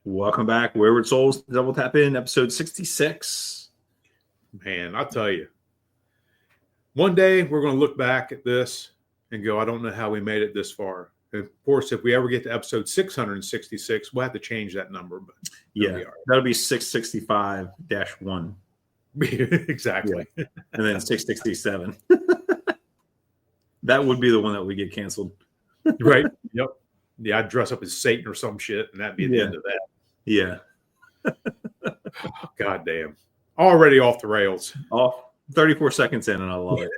Welcome back, Wayward Soles. Double Tap In, episode 66. Man, I'll tell you, one day we're going to look back at this and go, I don't know how we made it this far. And of course, if we ever get to episode 666, we'll have to change that number. But yeah, that'll be 665-1. Exactly. Yeah. And then 667. That would be the one that would get canceled. Right. Yep. Yeah, I'd dress up as Satan or some shit, and that'd be the end of that. Yeah. God damn. Already off the rails. Off 34 seconds in, and I love it.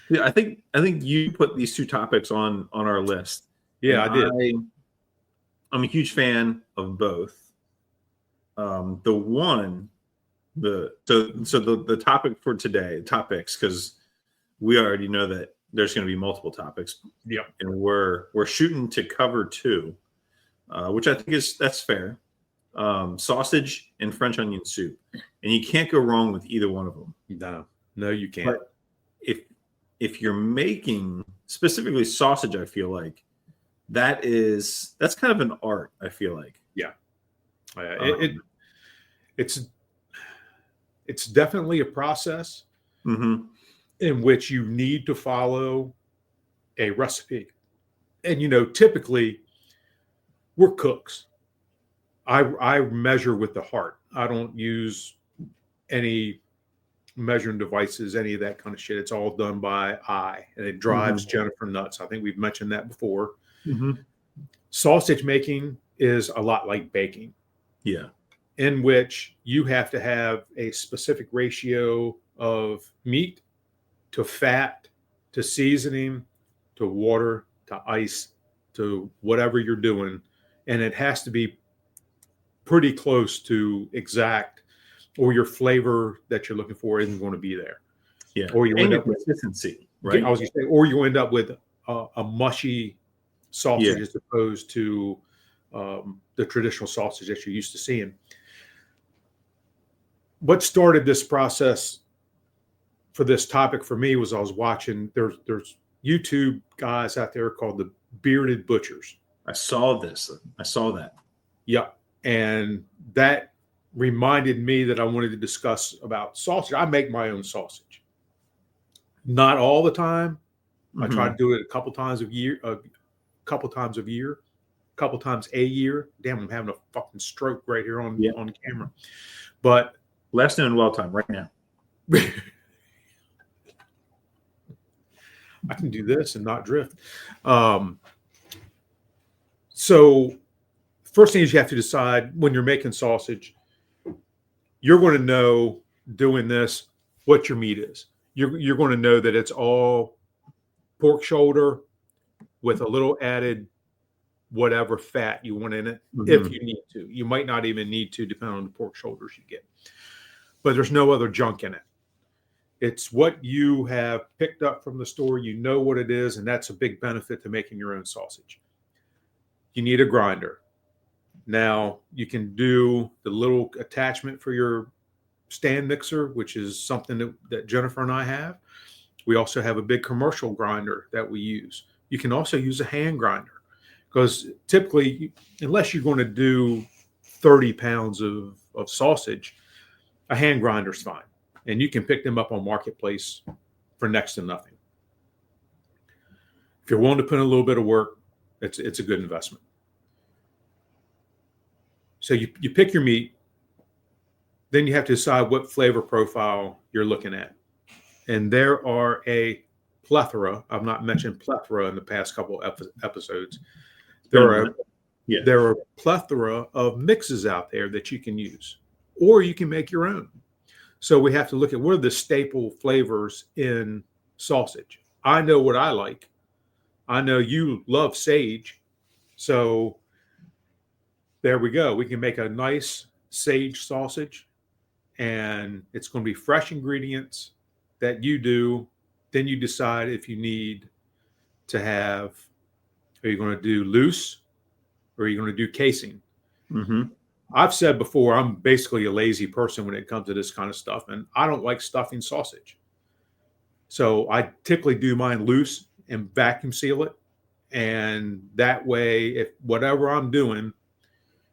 Yeah, I think you put these two topics on our list. Yeah, I did. I'm a huge fan of both. The topic for today, topics, because we already know that there's going to be multiple topics. Yeah, and we're shooting to cover two, which I think that's fair. Sausage and French onion soup, and you can't go wrong with either one of them. No, you can't. But if you're making specifically sausage, I feel like that's kind of an art. I feel like it's definitely a process. Mm-hmm. In which you need to follow a recipe. And, typically we're cooks. I measure with the heart. I don't use any measuring devices, any of that kind of shit. It's all done by eye, and it drives Jennifer nuts. I think we've mentioned that before. Mm-hmm. Sausage making is a lot like baking. Yeah. In which you have to have a specific ratio of meat to fat, to seasoning, to water, to ice, to whatever you're doing. And it has to be pretty close to exact, or your flavor that you're looking for isn't going to be there. Yeah. Or you end up with consistency, right? I was going to say, or you end up with a mushy sausage as opposed to the traditional sausage that you're used to seeing. What started this process for this topic for me was I was watching, there's YouTube guys out there called the Bearded Butchers. I saw that. Yeah. And that reminded me that I wanted to discuss about sausage. I make my own sausage. Not all the time. Mm-hmm. I try to do it a couple times a year. Damn, I'm having a fucking stroke right here on camera. But last known well time right now. I can do this and not drift. So first thing is you have to decide when you're making sausage, you're going to know doing this what your meat is. You're going to know that it's all pork shoulder with a little added whatever fat you want in it, if you need to. You might not even need to, depending on the pork shoulders you get. But there's no other junk in it. It's what you have picked up from the store. You know what it is, and that's a big benefit to making your own sausage. You need a grinder. Now, you can do the little attachment for your stand mixer, which is something that Jennifer and I have. We also have a big commercial grinder that we use. You can also use a hand grinder because typically, unless you're going to do 30 pounds of sausage, a hand grinder is fine. And you can pick them up on Marketplace for next to nothing. If you're willing to put in a little bit of work, it's a good investment. So you pick your meat, then you have to decide what flavor profile you're looking at. And there are a plethora. I've not mentioned plethora in the past couple episodes. There are a plethora of mixes out there that you can use, or you can make your own. So we have to look at what are the staple flavors in sausage. I know what I like. I know you love sage. So there we go. We can make a nice sage sausage, and it's going to be fresh ingredients that you do. Then you decide if you need to have, are you going to do loose or are you going to do casing? Mm-hmm. I've said before, I'm basically a lazy person when it comes to this kind of stuff, and I don't like stuffing sausage. So I typically do mine loose and vacuum seal it And that way, if whatever I'm doing,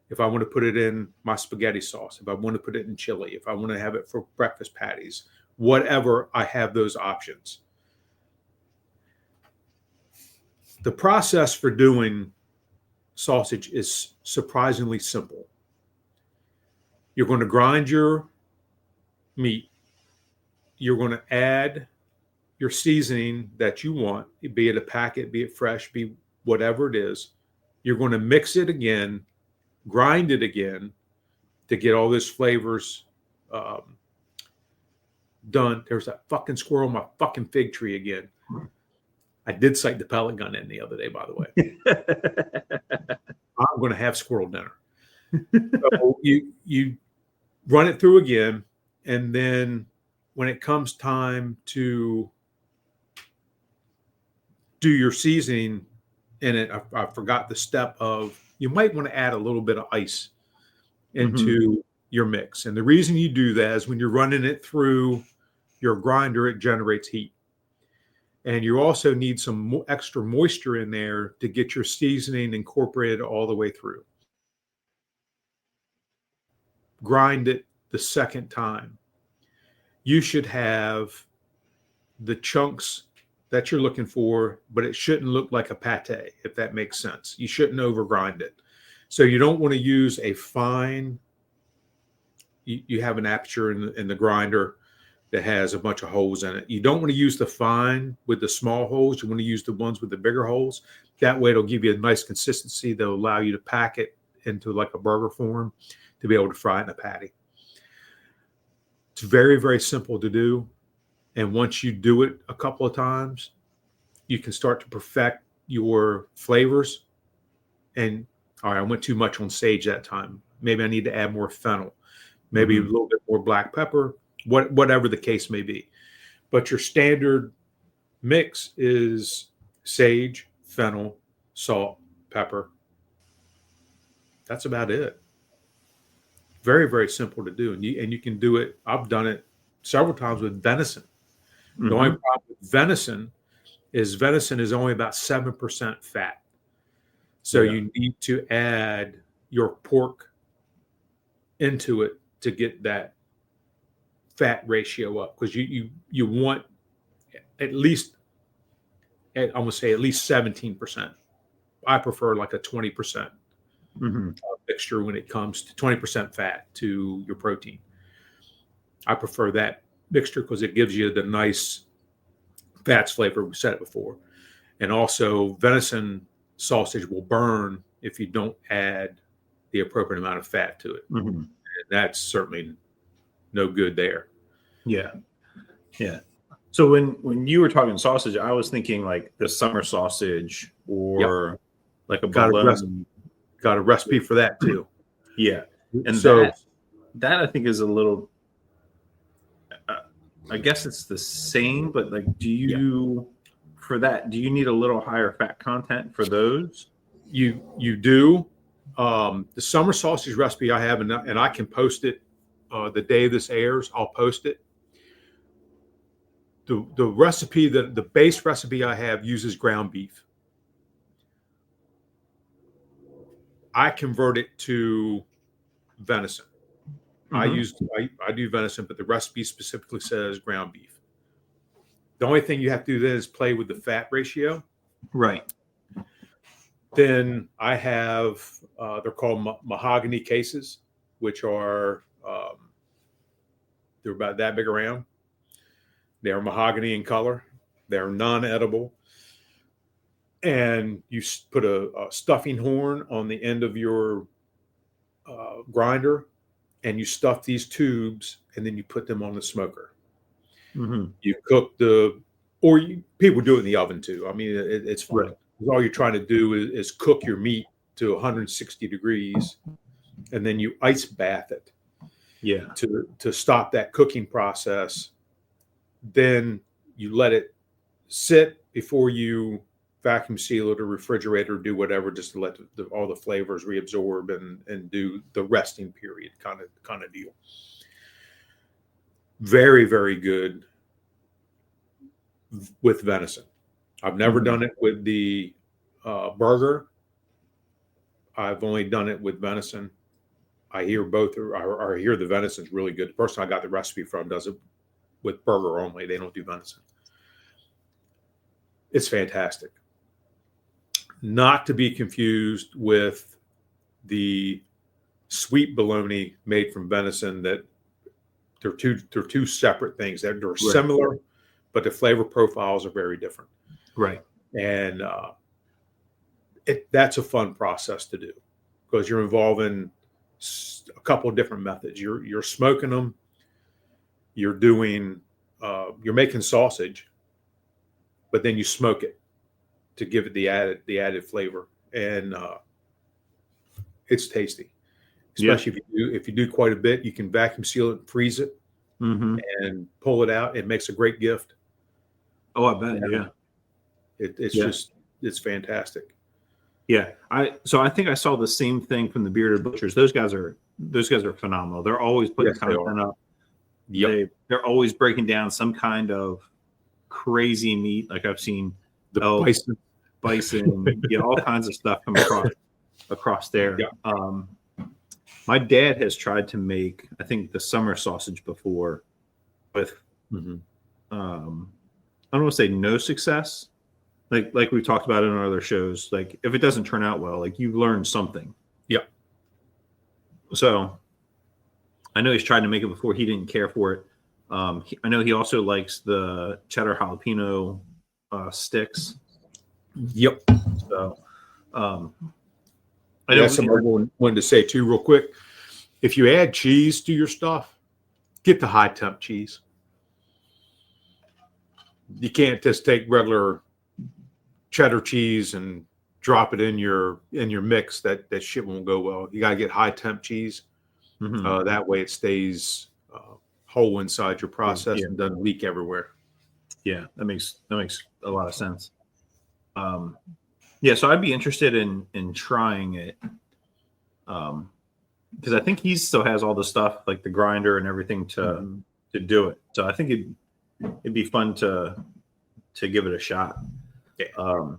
if I want to put it in my spaghetti sauce, if I want to put it in chili, if I want to have it for breakfast patties, whatever, I have those options. The process for doing sausage is surprisingly simple. You're going to grind your meat. You're going to add your seasoning that you want, be it a packet, be it fresh, be whatever it is. You're going to mix it again, grind it again to get all those flavors done. There's that fucking squirrel on my fucking fig tree again. I did sight the pellet gun in the other day, by the way. I'm going to have squirrel dinner. So you run it through again, and then when it comes time to do your seasoning in it, I forgot the step of you might want to add a little bit of ice into your mix. And the reason you do that is when you're running it through your grinder, it generates heat. And you also need some extra moisture in there to get your seasoning incorporated all the way through. Grind it the second time. You should have the chunks that you're looking for, but it shouldn't look like a pate, if that makes sense. You shouldn't overgrind it. So you don't want to use a fine, you have an aperture in the grinder that has a bunch of holes in it. You don't want to use the fine with the small holes. You want to use the ones with the bigger holes. That way it'll give you a nice consistency that'll allow you to pack it into like a burger form to be able to fry it in a patty. It's very, very simple to do. And once you do it a couple of times, you can start to perfect your flavors. And all right, I went too much on sage that time. Maybe I need to add more fennel, maybe a little bit more black pepper, whatever the case may be. But your standard mix is sage, fennel, salt, pepper. That's about it. Very, very simple to do. And you can do it. I've done it several times with venison. The only problem with venison is only about 7% fat. So you need to add your pork into it to get that fat ratio up, because you want at least, I'm going to say at least 17%. I prefer like a 20% mixture when it comes to 20% fat to your protein. I prefer that mixture because it gives you the nice fats flavor. We said it before. And also venison sausage will burn if you don't add the appropriate amount of fat to it. And that's certainly no good there. Yeah. So when you were talking sausage, I was thinking like the summer sausage or like a bologna. Got a recipe for that too. Yeah. And so that I think is a little, I guess it's the same, but like, for that, do you need a little higher fat content for those? You do. The summer sausage recipe I have, and I can post it the day this airs. I'll post it. The recipe, the base recipe I have uses ground beef. I convert it to venison. I do venison, but the recipe specifically says ground beef. The only thing you have to do then is play with the fat ratio. Right. Then I have, they're called mahogany cases, which are, they're about that big around. They're mahogany in color. They're non-edible. And you put a stuffing horn on the end of your grinder, and you stuff these tubes, and then you put them on the smoker. You cook people do it in the oven too. I mean, it's fun. Right. All you're trying to do is cook your meat to 160 degrees, and then you ice bath it. Yeah. To stop that cooking process. Then you let it sit before you vacuum seal it or refrigerate or do whatever, just to let all the flavors reabsorb and do the resting period kind of deal. Very, very good with venison. I've never done it with the burger, I've only done it with venison. I hear I hear the venison is really good. The person I got the recipe from does it with burger only. They don't do venison. It's fantastic. Not to be confused with the sweet bologna made from venison. That they're two separate things. They're similar, but the flavor profiles are very different. Right. And that's a fun process to do because you're involving a couple of different methods. You're smoking them. You're making sausage, but then you smoke it to give it the added flavor, and it's tasty. Especially if you do quite a bit, you can vacuum seal it, freeze it, and pull it out. It makes a great gift. Oh, I bet. Yeah. It's fantastic. Yeah. I think I saw the same thing from the Bearded Butchers. Those guys are phenomenal. They're always putting content up. Yep. They're always breaking down some kind of crazy meat. Like I've seen The bison, all kinds of stuff come across there. Yep. My dad has tried to make, I think, the summer sausage before with, I don't want to say no success. Like we've talked about in our other shows, like if it doesn't turn out well, like you've learned something. Yep. So I know he's tried to make it before. He didn't care for it. I know he also likes the cheddar jalapeno sticks. Yep. So I know somebody wanted to say too, real quick. If you add cheese to your stuff, get the high temp cheese. You can't just take regular cheddar cheese and drop it in your mix. That shit won't go well. You got to get high temp cheese. That way it stays whole inside your process and doesn't leak everywhere. Yeah, that makes a lot of sense. So I'd be interested in trying it, because I think he still has all the stuff like the grinder and everything to do it. So I think it'd be fun to give it a shot. Yeah.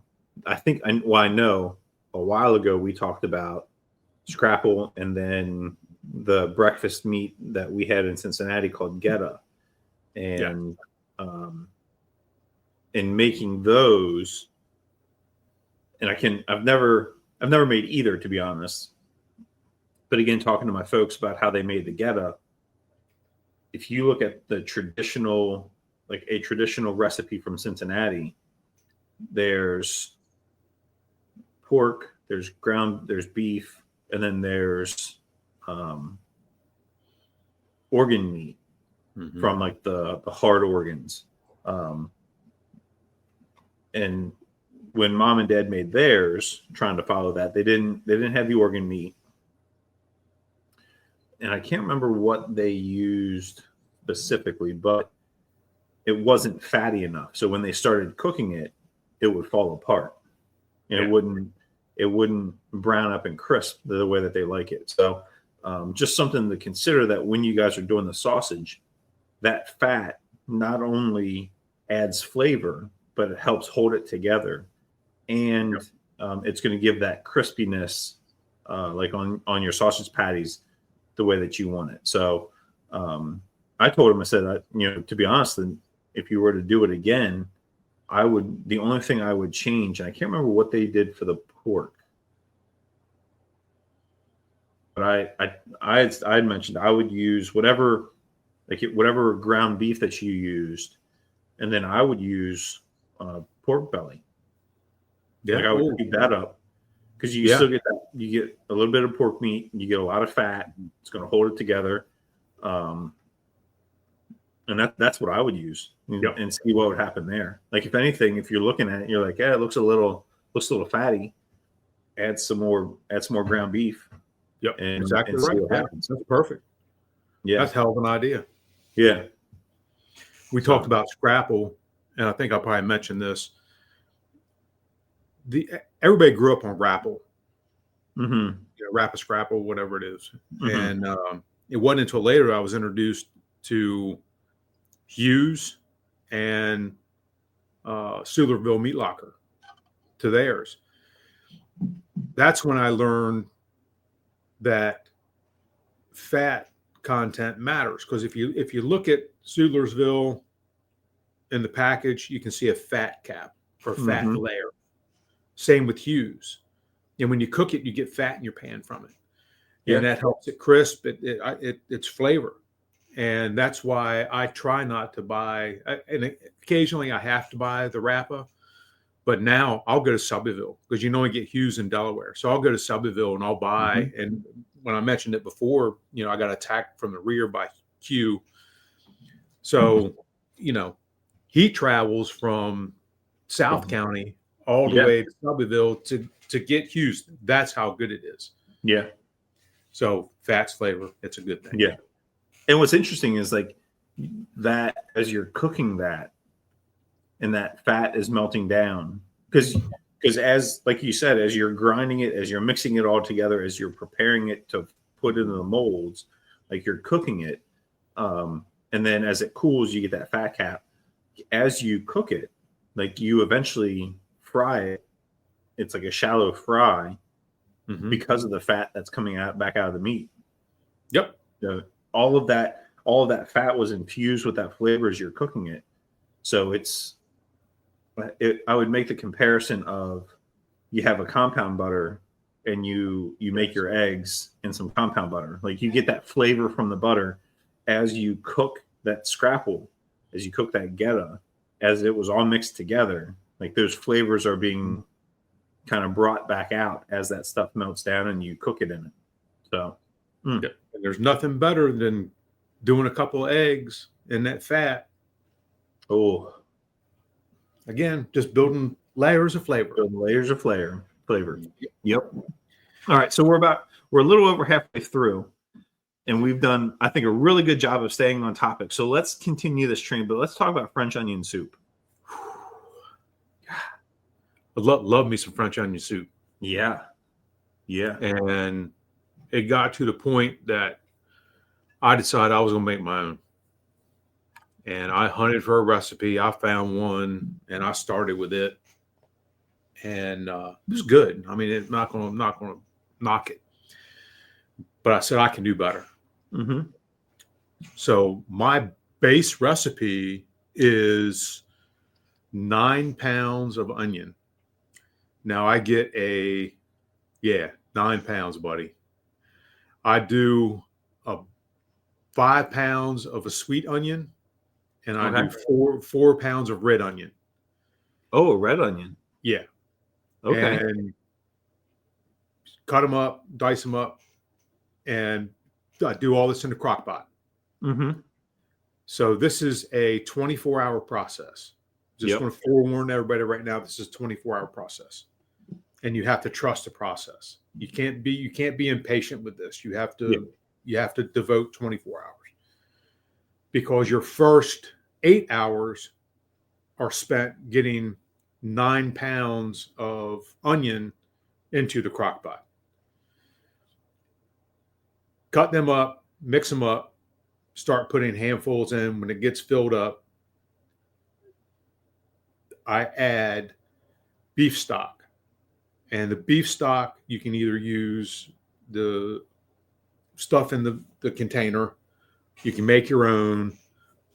I know a while ago we talked about scrapple and then the breakfast meat that we had in Cincinnati called Geta, and in making those. And I've never made either, to be honest. But again, talking to my folks about how they made the Geta, if you look at the traditional recipe from Cincinnati, there's pork, there's beef, and then there's organ meat from like the hard organs. And when mom and dad made theirs, trying to follow that, they didn't have the organ meat. And I can't remember what they used specifically, but it wasn't fatty enough. So when they started cooking it, it would fall apart. And it wouldn't brown up and crisp the way that they like it. So just something to consider, that when you guys are doing the sausage, that fat not only adds flavor, but it helps hold it together. And it's going to give that crispiness, like on your sausage patties, the way that you want it. So I told him, I said, to be honest, if you were to do it again, the only thing I would change, and I can't remember what they did for the pork, but I had mentioned I would use whatever ground beef that you used, and then I would use pork belly. Yeah, like I would keep that up, because you still get that. You get a little bit of pork meat, you get a lot of fat. It's going to hold it together, and that's what I would use, and see what would happen there. Like if anything, if you're looking at it, you're like, it looks a little fatty. Add some more ground beef. Yep, and exactly and right. See what happens. That's perfect. Yeah, that's hell of an idea. Yeah, we talked about scrapple, and I think I probably mentioned this. Everybody grew up on Rapple, Rappa Scrapple, whatever it is. And it wasn't until later I was introduced to Hughes and Sulerville Meat Locker, to theirs. that's when I learned that fat content matters. Because if you look at Sudlersville in the package, you can see a fat cap or fat layer. Same with Hughes. And when you cook it, you get fat in your pan from it. And that helps it crisp. It's flavor. And that's why I try not to buy, and occasionally I have to buy the Rappa, but now I'll go to Shelbyville because you only get Hughes in Delaware. So I'll go to Shelbyville and I'll buy, and when I mentioned it before, I got attacked from the rear by Q. So, he travels from South County all the way to Shelbyville to get Hughes. That's how good it is. Yeah. So fat's flavor, it's a good thing. Yeah. And what's interesting is like that as you're cooking that and that fat is melting down, because as like you said, as you're grinding it, as you're mixing it all together, as you're preparing it to put into the molds, like you're cooking it, and then as it cools, you get that fat cap. As you cook it, like you eventually fry it. It's like a shallow fry because of the fat that's coming back out of the meat. Yep. All of that fat was infused with that flavor as you're cooking it. So I would make the comparison of you have a compound butter and you make your eggs in some compound butter. Like you get that flavor from the butter as you cook that scrapple, as you cook that geta, as it was all mixed together. Like those flavors are being kind of brought back out as that stuff melts down and you cook it in it. So and there's nothing better than doing a couple of eggs in that fat. Oh, again, just building layers of flavor. Layers of flavor. Yep. All right. So we're a little over halfway through, and we've done, I think, a really good job of staying on topic. So let's continue this train, but let's talk about French onion soup. I love me some French onion soup. Yeah. And it got to the point that I decided I was going to make my own. And I hunted for a recipe. I found one, and I started with it. And it was good. I mean, I'm not going to knock it. But I said I can do better. So my base recipe is 9 pounds of onion. Now I get 9 pounds, buddy. I do 5 pounds of a sweet onion, and I do 4 pounds of red onion. Oh, a red onion. Yeah. Okay. And cut them up, dice them up, and I do all this in the crock pot. So this is a 24-hour process. Just want to forewarn everybody right now, this is a 24-hour process. And you have to trust the process. You can't be impatient with this. You have to devote 24 hours. Because your first 8 hours are spent getting 9 pounds of onion into the crock pot. Cut them up, mix them up, start putting handfuls in. When it gets filled up, I add beef stock. And the beef stock, you can either use the stuff in the container, you can make your own,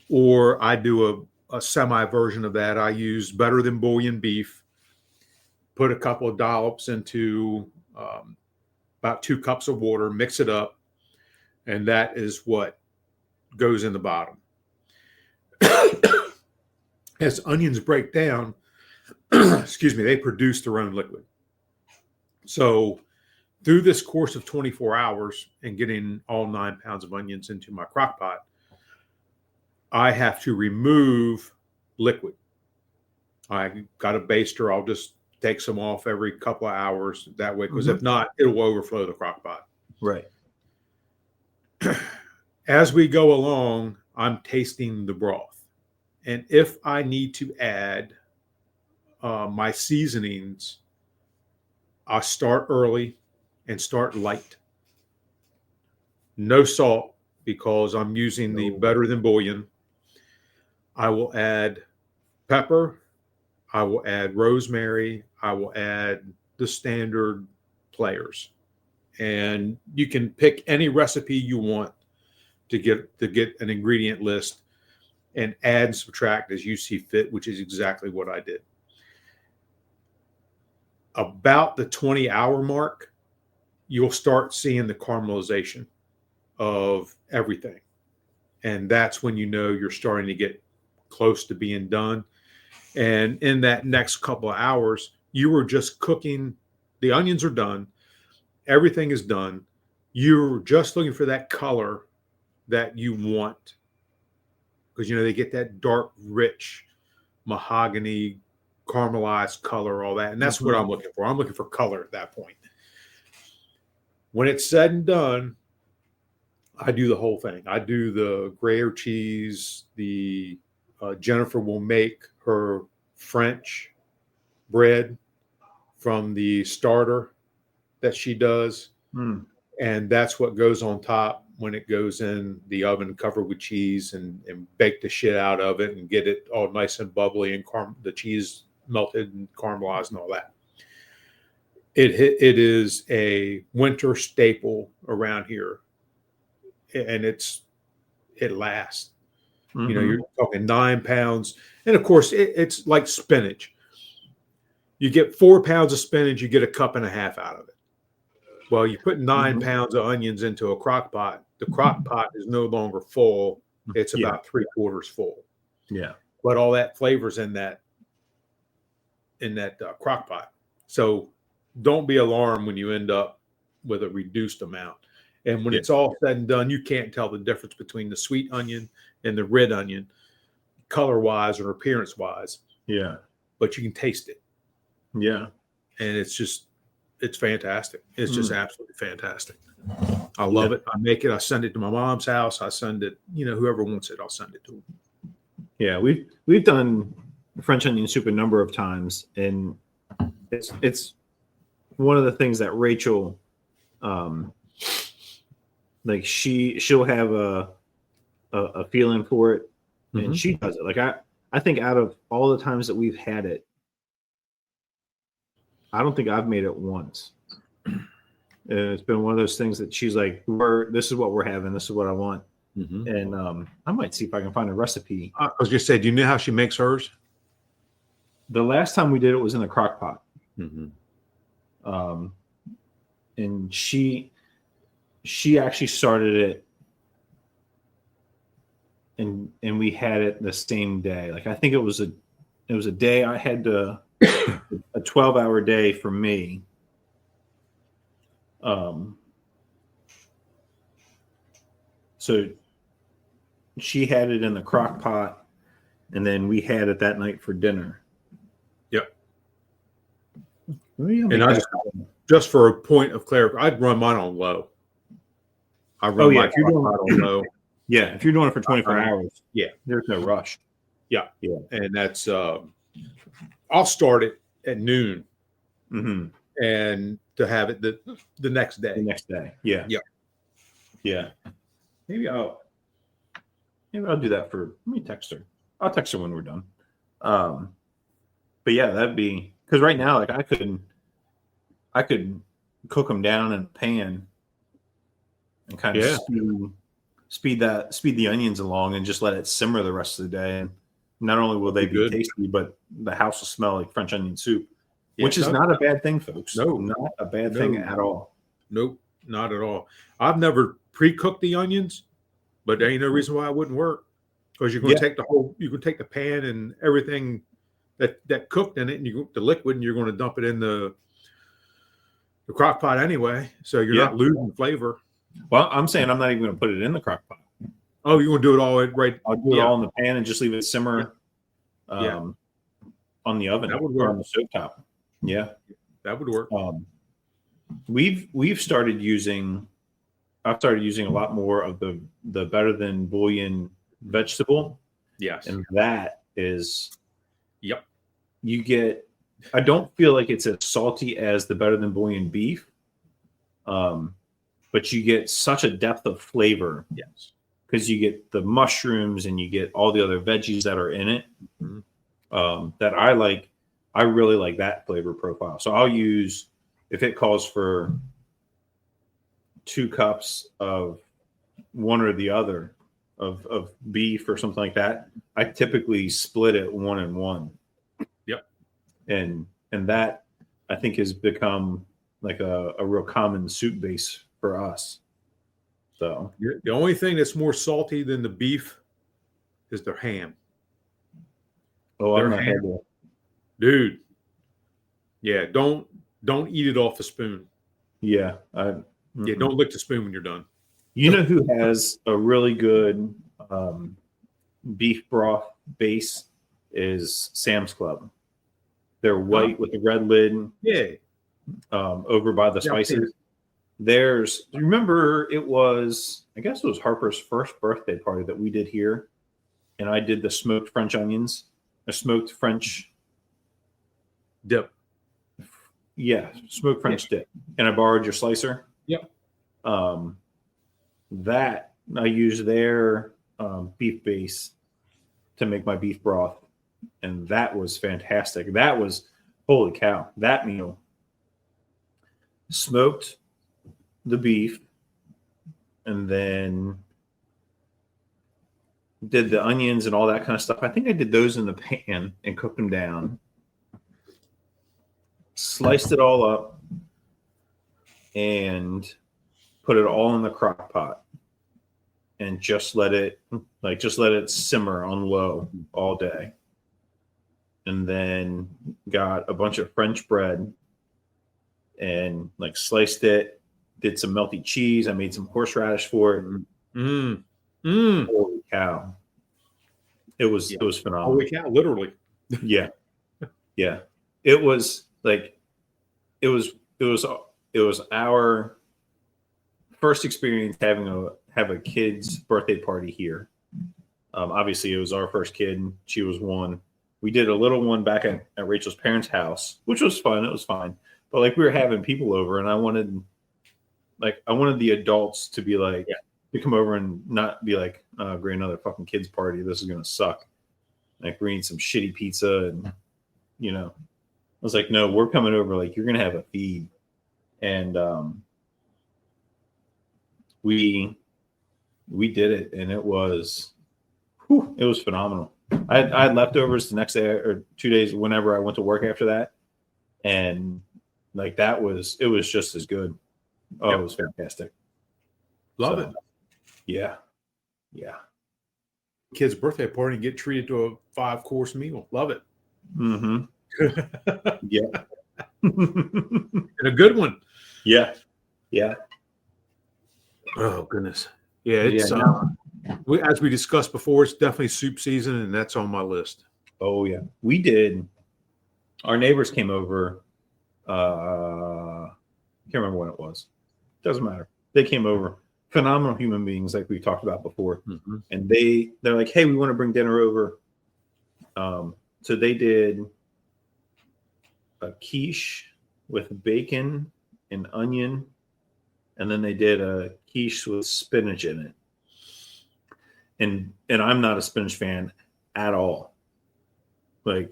or I do a semi version of that. I use Better Than Bouillon beef, put a couple of dollops into about 2 cups of water, mix it up, and that is what goes in the bottom. As onions break down, they produce their own liquid. So through this course of 24 hours and getting all 9 pounds of onions into my crock pot, I have to remove liquid. I got a baster. I'll just take some off every couple of hours that way, because if not, it will overflow the crock pot. Right. As we go along, I'm tasting the broth. And if I need to add my seasonings, I start early and start light. No salt, because I'm using the Better Than Bouillon. I will add pepper. I will add rosemary. I will add the standard players, and you can pick any recipe you want to get an ingredient list and add and subtract as you see fit, which is exactly what I did. About the 20-hour mark, you'll start seeing the caramelization of everything. And that's when you know you're starting to get close to being done. And in that next couple of hours, you were just cooking. The onions are done. Everything is done. You're just looking for that color that you want. Because, they get that dark, rich, mahogany, caramelized color, all that. And that's what I'm looking for. I'm looking for color at that point. When it's said and done, I do the whole thing. I do the Gruyere cheese. Jennifer will make her French bread from the starter that she does. And that's what goes on top when it goes in the oven, covered with cheese, and bake the shit out of it and get it all nice and bubbly and the cheese melted and caramelized and all that. It is a winter staple around here, and it lasts. You're talking 9 pounds, and of course it's like spinach. You get 4 pounds of spinach, you get a cup and a half out of it. Well, you put 9 pounds of onions into a crock pot. The crock pot is no longer full. It's about 3/4 full. Yeah. But all that flavor's in that crock pot. So don't be alarmed when you end up with a reduced amount. And when it's all said and done, you can't tell the difference between the sweet onion and the red onion, color-wise or appearance-wise. Yeah. But you can taste it. Yeah. And it's fantastic. It's just absolutely fantastic. I love it. I make it. I send it to my mom's house. I send it, whoever wants it, I'll send it to them. Yeah. We've done French onion soup a number of times, and it's one of the things that Rachel, like she'll have a feeling for it, and she does it. Like I think out of all the times that we've had it, I don't think I've made it once. And it's been one of those things that she's like, this is what we're having. This is what I want. And I might see if I can find a recipe. I was going to say, do you know how she makes hers? The last time we did it was in the crock pot. And she actually started it, and we had it the same day. Like, I think it was a day I had a 12-hour day for me. So she had it in the crock pot, and then we had it that night for dinner. Yep. And I just for a point of clarity, I'd run mine on low. I run my crock pot on low. Yeah, if you're doing it for 24 hours, there's no rush. Yeah. And that's I'll start it at noon, and to have it the next day. Yeah. Maybe I'll do that let me text her. I'll text her when we're done. But yeah, that'd be, because right now, like, I could cook them down in a pan and kind of speed the onions along and just let it simmer the rest of the day. And not only will they be tasty, but the house will smell like French onion soup, which is not a bad thing, folks. No, not a bad thing at all. Nope, not at all. I've never pre-cooked the onions, but there ain't no reason why it wouldn't work. Because you're going to take you can take the pan and everything that cooked in it, and the liquid, and you're going to dump it in the crock pot anyway. So you're not losing flavor. Well, I'm saying I'm not even going to put it in the crock pot. Oh, you want to do it all right? I'll do it all in the pan and just leave it simmer on the oven. That would work. Or on the stovetop. Yeah, that would work. I've started using a lot more of the Better Than Bouillon vegetable. Yes. And that is, you get, I don't feel like it's as salty as the Better Than Bouillon beef. But you get such a depth of flavor. Yes. Because you get the mushrooms and you get all the other veggies that are in it. That I like. I really like that flavor profile. So I'll use, if it calls for 2 cups of one or the other of beef or something like that, I typically split it 1 and 1. Yep. And that I think has become like a real common soup base for us. So The only thing that's more salty than the beef is their ham. I'm Their not ham, heavy. dude. Yeah, don't eat it off the spoon. Yeah. Yeah, don't lick the spoon when you're done. You know who has a really good beef broth base is Sam's Club. They're white with the red lid. Yeah. Over by the spices. Remember it was, I guess it was Harper's first birthday party that we did here. And I did the smoked French onions, a smoked French dip. Yeah, smoked French dip. And I borrowed your slicer. Yep. That I use their beef base to make my beef broth. And that was fantastic. That was, holy cow, that meal. Smoked the beef and then did the onions and all that kind of stuff. I think I did those in the pan and cooked them down. Sliced it all up and put it all in the crock pot and just let it simmer on low all day. And then got a bunch of French bread and like sliced it, did some melty cheese. I made some horseradish for it. Holy cow. It was phenomenal. Holy cow, literally. Yeah. Yeah. It was like it was our first experience have a kid's birthday party here. Obviously it was our first kid. She was 1. We did a little one back at Rachel's parents' house, which was fun. It was fine. But like we were having people over and I wanted the adults to be like, to come over and not be like, oh, great, another fucking kids party. This is going to suck. Like we're eating some shitty pizza and, I was like, no, we're coming over. Like you're going to have a feed. And we did it and it was phenomenal. I had leftovers the next day or 2 days, whenever I went to work after that. And like it was just as good. Oh, It was fantastic. Love it. Yeah. Yeah. Kid's birthday party and get treated to a 5-course meal. Love it. Mm-hmm. Yeah. And a good one. Yeah. Yeah. Oh, goodness. Yeah, it's as we discussed before, it's definitely soup season, and that's on my list. Oh, yeah. We did. Our neighbors came over. I can't remember when it was. Doesn't matter. They came over. Phenomenal human beings, like we talked about before. Mm-hmm. And they're like, hey, we want to bring dinner over. So they did a quiche with bacon and onion. And then they did a quiche with spinach in it. And I'm not a spinach fan at all. Like,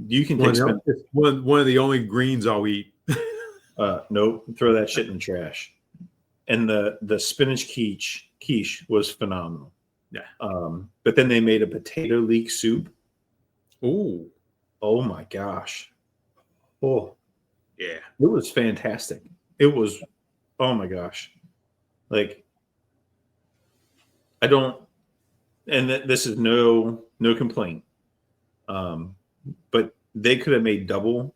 you can take spinach. One of the only greens I'll eat. Nope, throw that shit in the trash. And the spinach quiche was phenomenal. Yeah. But then they made a potato leek soup. Ooh. Oh my gosh. Oh. Yeah. It was fantastic. It was, oh my gosh. Like, I don't, and this is no complaint. But they could have made double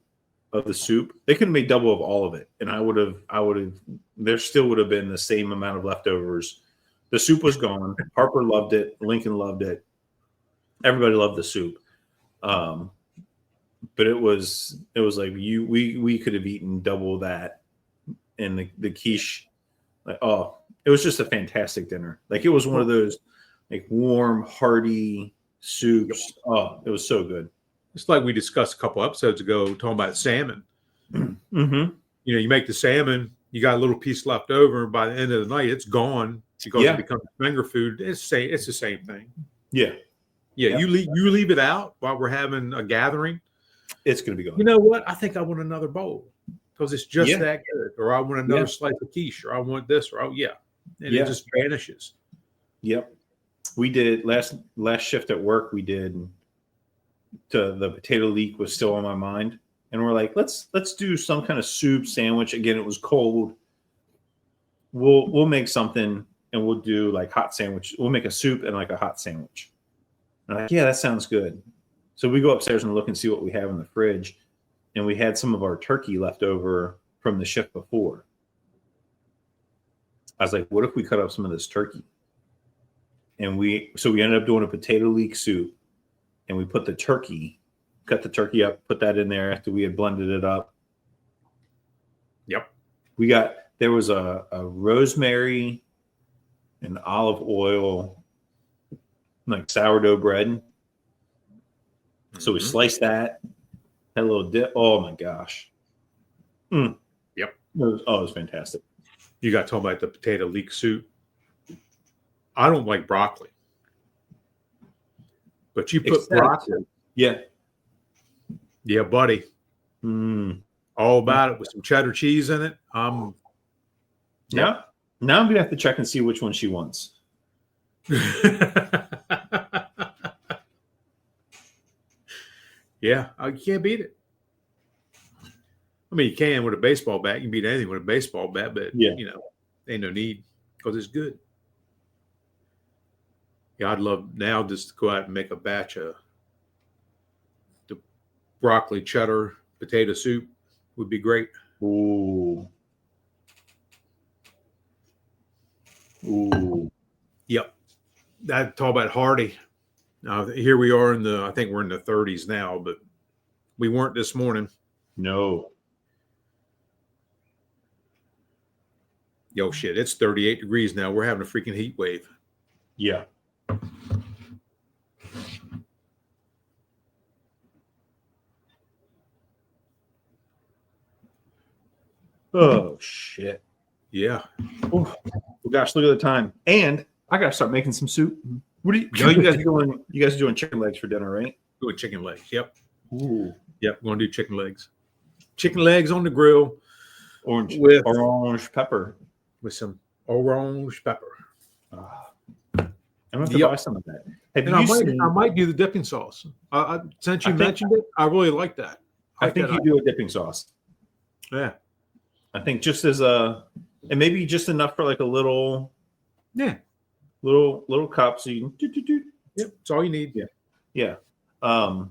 of the soup. They could have made double of all of it. And I would have, there still would have been the same amount of leftovers. The soup was gone. Harper loved it. Lincoln loved it. Everybody loved the soup. But it was like we could have eaten double that. And the quiche, like, oh, it was just a fantastic dinner. Like, it was one of those like warm, hearty soups. Oh, it was so good. It's like we discussed a couple episodes ago talking about salmon. Mm-hmm. You make the salmon, you got a little piece left over, and by the end of the night, it's gone because it becomes finger food. It's the same thing. Yeah. Yeah. You leave it out while we're having a gathering. It's going to be gone. You know what? I think I want another bowl. because it's just Yeah. that good. Or I want another Yeah. slice of quiche, or I want this, or and Yeah. it just vanishes. Yep. We did last shift at work. We did the potato leek was still on my mind, and we're like, let's do some kind of soup sandwich. Again, it was cold. We'll make something, and we'll do like hot sandwich. We'll make a soup and like a hot sandwich. And I'm like, yeah, that sounds good. So we go upstairs and look and see what we have in the fridge, and we had some of our turkey left over from the shift before. I was like, what if we cut up some of this turkey? And we ended up doing a potato leek soup, and we put cut the turkey up, put that in there after we had blended it up. Yep. There was a rosemary and olive oil, like sourdough bread. So we sliced that, had a little dip. Oh my gosh. Yep. It was fantastic. You got talking about the potato leek soup. I don't like broccoli, but you put broccoli. Yeah. Yeah, buddy. All about it with some cheddar cheese in it. Now I'm gonna have to check and see which one she wants. Yeah, you can't beat it. I mean, you can with a baseball bat. You can beat anything with a baseball bat, but ain't no need because it's good. Yeah, I'd love now just to go out and make a batch of the broccoli cheddar potato soup. Would be great. Ooh. Yep. That talk about hearty. Here we are I think we're in the 30s now, but we weren't this morning. No. Yo, shit, it's 38 degrees now. We're having a freaking heat wave. Yeah. Oh, shit. Yeah. Oh, gosh, look at the time. And I got to start making some soup. What are you guys doing? You guys are doing chicken legs for dinner, right? Doing chicken legs. Yep. Ooh. Yep. We're going to do chicken legs. Chicken legs on the grill. Orange pepper. With some orange pepper. I'm going to buy some of that. I might do the dipping sauce. Since you mentioned it, I really like that. I think you do a dipping sauce. Yeah. I think just as and maybe just enough for like a little. Yeah. Little cup, so you can Yep, it's all you need. Yeah. Have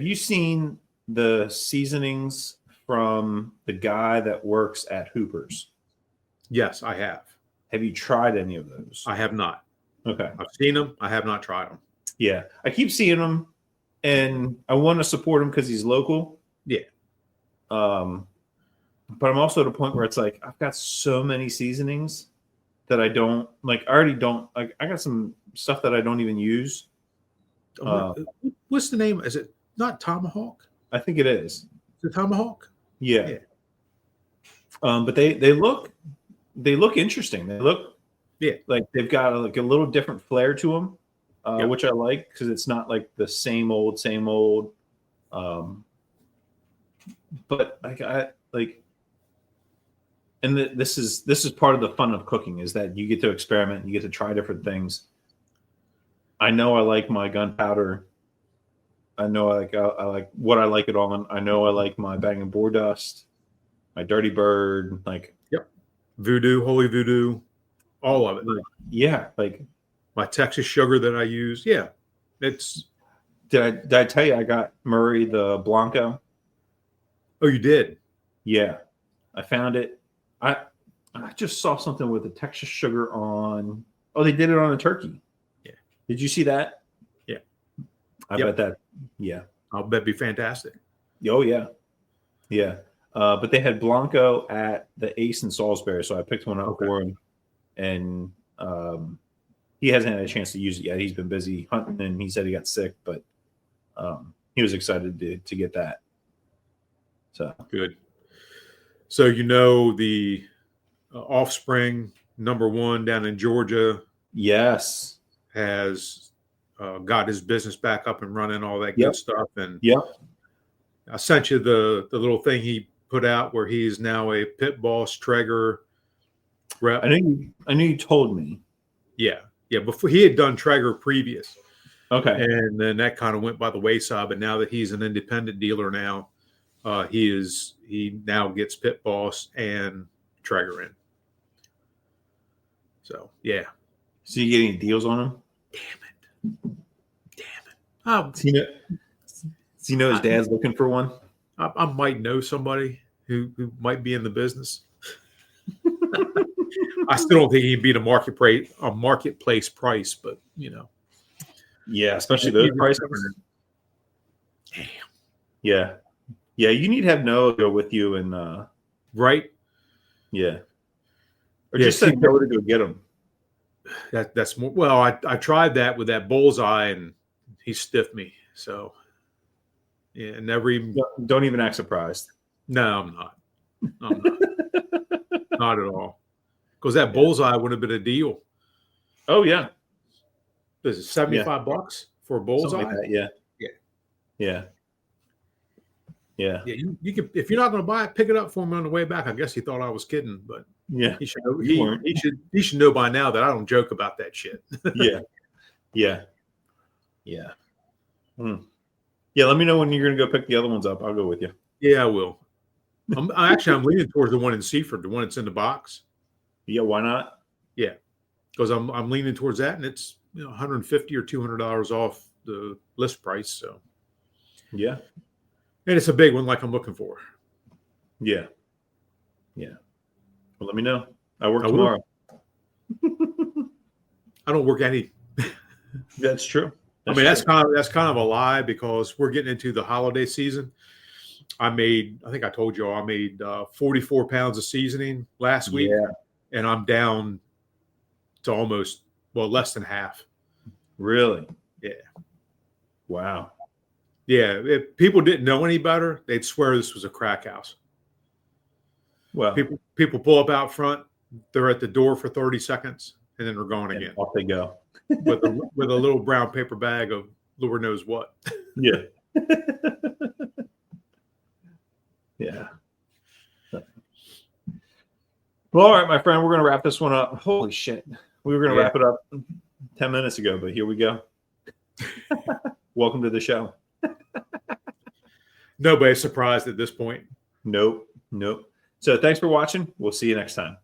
you seen the seasonings from the guy that works at Hooper's? Yes, I have. Have you tried any of those? I have not. Okay. I've seen them. I have not tried them. Yeah. I keep seeing them, and I want to support him because he's local. Yeah. But I'm also at a point where it's like I've got so many seasonings that I don't like. I already don't like. I got some stuff that I don't even use. What's the name? Is it not Tomahawk? I think it is. Is it Tomahawk? Yeah. But they look interesting. They look like they've got like a little different flair to them, which I like because it's not like the same old. But and this is part of the fun of cooking is that you get to experiment, you get to try different things. I know I like my gunpowder. I know I like what I like it on. I know I like my bang and boar dust, my dirty bird, voodoo, holy voodoo, all of it. Like my Texas sugar that I use. Yeah, it's. Did I tell you I got Murray the Blanco? Oh, you did? Yeah, I found it. I just saw something with the Texas sugar on. Oh, they did it on a turkey. Yeah. Did you see that? Yeah. I bet that. Yeah. I'll bet it'd be fantastic. Oh yeah. Yeah. But they had Blanco at the Ace in Salisbury, so I picked one up for him, and he hasn't had a chance to use it yet. He's been busy hunting, and he said he got sick, but he was excited to get that. So good. So the Offspring #1 down in Georgia, yes, has got his business back up and running, all that good stuff. And I sent you the little thing he put out where he's now a pit boss Traeger rep. I knew you told me. Yeah. Before he had done Traeger previous. Okay. And then that kind of went by the wayside. But now that he's an independent dealer now, he now gets pit boss and Traeger in. So yeah. So you get any deals on him? Damn it. Oh, Does he know his dad's looking for one? I might know somebody who might be in the business. I still don't think he'd beat a marketplace price, but Yeah, especially those prices. Damn. Yeah. You need to have Noah go with you and Right? Yeah. Or just send Noah to go get them. That's more. Well, I tried that with that bullseye, and he stiffed me. So yeah, never even. Don't even act surprised. No, I'm not. Not at all. Because that bullseye would have been a deal. Oh yeah. Is it $75 for a bullseye? Something like that, yeah. You could, if you're not going to buy it, pick it up for me on the way back. I guess he thought I was kidding, but yeah, he should know by now that I don't joke about that shit. Yeah. Yeah, let me know when you're going to go pick the other ones up. I'll go with you. Yeah, I will. I'm leaning towards the one in Seaford, the one that's in the box. Yeah, why not? Yeah, because I'm leaning towards that, and it's $150 or $200 off the list price. So yeah, and it's a big one, like I'm looking for. Yeah. Well, let me know. I work tomorrow. I don't work any. That's true. That's kind of a lie because we're getting into the holiday season. I think I told you all, I made 44 pounds of seasoning last week, and I'm down to almost less than half. Really? Yeah. Wow. Yeah. If people didn't know any better, they'd swear this was a crack house. Well, people pull up out front, they're at the door for 30 seconds, and then they're gone again. Off they go. with a little brown paper bag of Lord knows what. Yeah. Yeah. Well, all right, my friend, we're going to wrap this one up. Holy shit. We were going to wrap it up 10 minutes ago, but here we go. Welcome to the show. Nobody's surprised at this point. Nope. So thanks for watching. We'll see you next time.